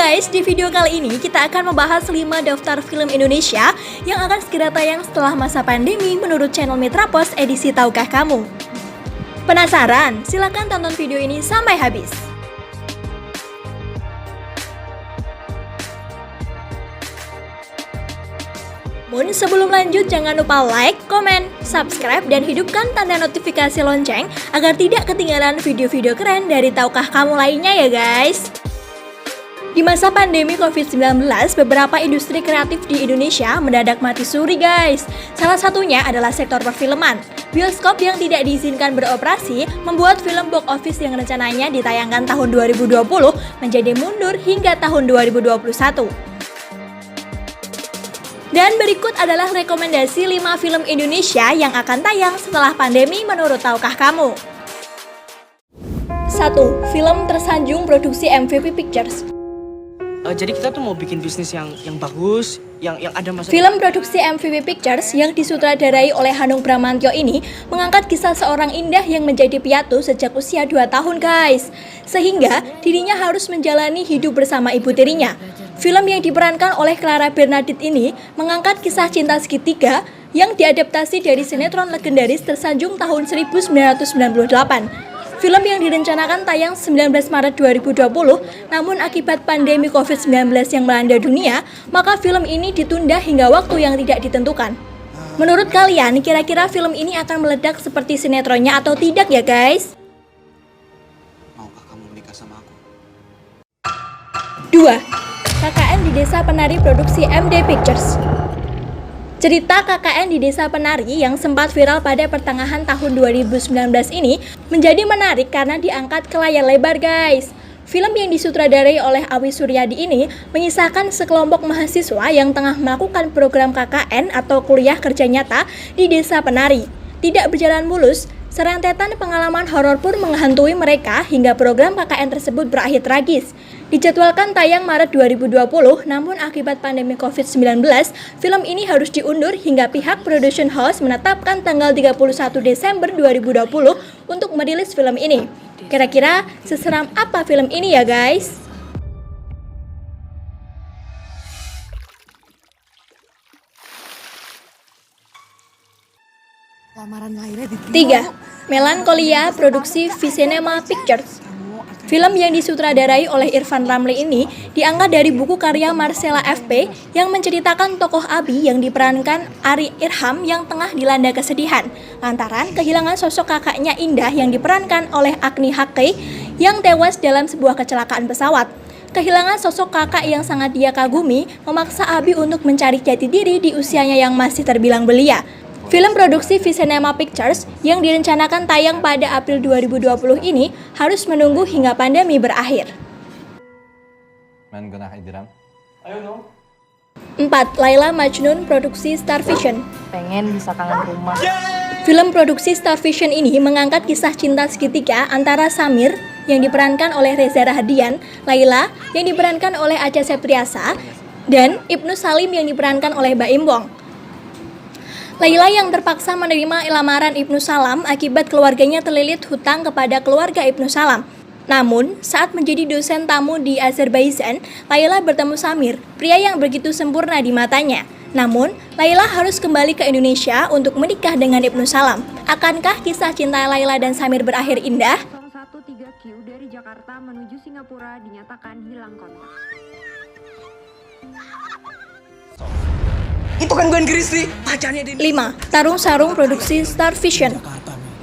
guys, di video kali ini kita akan membahas 5 daftar film Indonesia yang akan segera tayang setelah masa pandemi menurut channel Mitra Pos edisi Tahukah Kamu? Penasaran? Silakan tonton video ini sampai habis. Namun sebelum lanjut jangan lupa like, komen, subscribe, dan hidupkan tanda notifikasi lonceng agar tidak ketinggalan video-video keren dari Tahukah Kamu lainnya ya guys. Di masa pandemi COVID-19, beberapa industri kreatif di Indonesia mendadak mati suri guys. Salah satunya adalah sektor perfilman. Bioskop yang tidak diizinkan beroperasi membuat film box office yang rencananya ditayangkan tahun 2020 menjadi mundur hingga tahun 2021. Dan berikut adalah rekomendasi 5 film Indonesia yang akan tayang setelah pandemi menurut Tahukah Kamu? 1. Film tersanjung produksi MVP Pictures. Jadi kita tuh mau bikin bisnis yang bagus, yang ada masa. Film produksi MVP Pictures yang disutradarai oleh Hanung Bramantyo ini mengangkat kisah seorang indah yang menjadi piatu sejak usia 2 tahun guys. Sehingga dirinya harus menjalani hidup bersama ibu tirinya. Film yang diperankan oleh Clara Bernardit ini mengangkat kisah cinta segitiga yang diadaptasi dari sinetron legendaris tersanjung tahun 1998. Film yang direncanakan tayang 19 Maret 2020, namun akibat pandemi COVID-19 yang melanda dunia, maka film ini ditunda hingga waktu yang tidak ditentukan. Menurut kalian, kira-kira film ini akan meledak seperti sinetronnya atau tidak ya guys? Maukah kamu menikah sama aku? 2. KKN di Desa Penari produksi MD Pictures. Cerita KKN di Desa Penari yang sempat viral pada pertengahan tahun 2019 ini menjadi menarik karena diangkat ke layar lebar guys. Film yang disutradarai oleh Awi Suryadi ini mengisahkan sekelompok mahasiswa yang tengah melakukan program KKN atau kuliah kerja nyata di Desa Penari. Tidak berjalan mulus, serentetan pengalaman horor pun menghantui mereka hingga program KKN tersebut berakhir tragis. Dijadwalkan tayang Maret 2020, namun akibat pandemi COVID-19, film ini harus diundur hingga pihak production house menetapkan tanggal 31 Desember 2020 untuk merilis film ini. Kira-kira seseram apa film ini ya guys? Lamaran lahirnya di 3. Melankolia produksi Visinema Pictures. Film yang disutradarai oleh Irfan Ramli ini diangkat dari buku karya Marcella FP yang menceritakan tokoh Abi yang diperankan Ari Irham yang tengah dilanda kesedihan lantaran kehilangan sosok kakaknya Indah yang diperankan oleh Agni Haqqi yang tewas dalam sebuah kecelakaan pesawat. Kehilangan sosok kakak yang sangat dia kagumi memaksa Abi untuk mencari jati diri di usianya yang masih terbilang belia. Film produksi Visinema Pictures yang direncanakan tayang pada April 2020 ini harus menunggu hingga pandemi berakhir. 4. Laila Majnun produksi Star Vision. pengen bisa kangen rumah. Film produksi Star Vision ini mengangkat kisah cinta segitiga antara Samir yang diperankan oleh Reza Rahadian, Laila yang diperankan oleh Acha Septriasa, dan Ibnu Salim yang diperankan oleh Baim Wong. Laila yang terpaksa menerima lamaran Ibnu Salam akibat keluarganya terlilit hutang kepada keluarga Ibnu Salam. Namun, saat menjadi dosen tamu di Azerbaijan, Laila bertemu Samir, pria yang begitu sempurna di matanya. Namun, Laila harus kembali ke Indonesia untuk menikah dengan Ibnu Salam. Akankah kisah cinta Laila dan Samir berakhir indah? 013Q dari Jakarta menuju Singapura dinyatakan hilang kontak. Itu kan Gwen Grizzly, pacarnya Denny. 5. Tarung Sarung produksi Star Vision.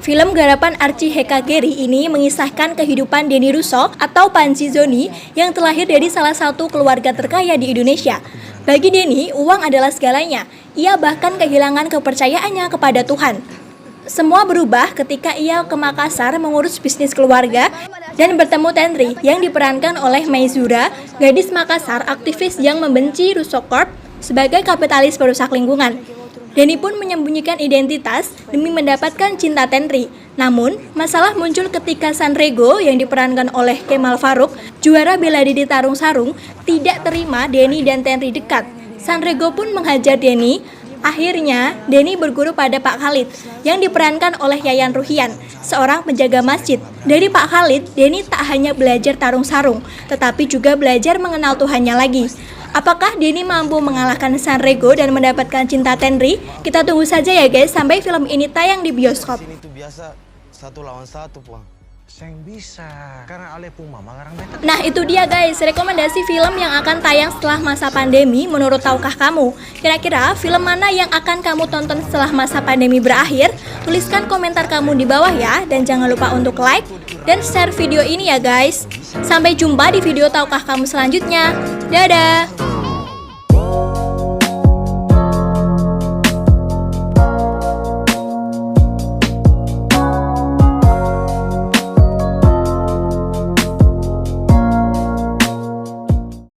Film garapan Archie Heka Geri ini mengisahkan kehidupan Denny Russo atau Panji Zoni yang terlahir dari salah satu keluarga terkaya di Indonesia. Bagi Denny, uang adalah segalanya. Ia bahkan kehilangan kepercayaannya kepada Tuhan. Semua berubah ketika ia ke Makassar mengurus bisnis keluarga dan bertemu Tendri yang diperankan oleh Maizura, gadis Makassar aktivis yang membenci Russo Corp sebagai kapitalis perusak lingkungan. Denny pun menyembunyikan identitas demi mendapatkan cinta Tendri. Namun, masalah muncul ketika Sanrego yang diperankan oleh Kemal Faruk, juara bela diri tarung sarung, tidak terima Denny dan Tendri dekat. Sanrego pun menghajar Denny, Akhirnya, Denny berguru pada Pak Khalid yang diperankan oleh Yayan Ruhian, seorang penjaga masjid. Dari Pak Khalid, Denny tak hanya belajar tarung sarung, tetapi juga belajar mengenal Tuhannya lagi. Apakah Denny mampu mengalahkan Sanrego dan mendapatkan cinta Tenri? Kita tunggu saja ya guys sampai film ini tayang di bioskop. Sini tuh biasa 1 lawan 1, Puang. Saya bisa, karena Ale pun mama ngarang beta. Nah itu dia guys, rekomendasi film yang akan tayang setelah masa pandemi menurut tahukah kamu? Kira-kira film mana yang akan kamu tonton setelah masa pandemi berakhir? Tuliskan komentar kamu di bawah ya, dan jangan lupa untuk like dan share video ini ya guys. Sampai jumpa di video tahukah kamu selanjutnya. Dadah!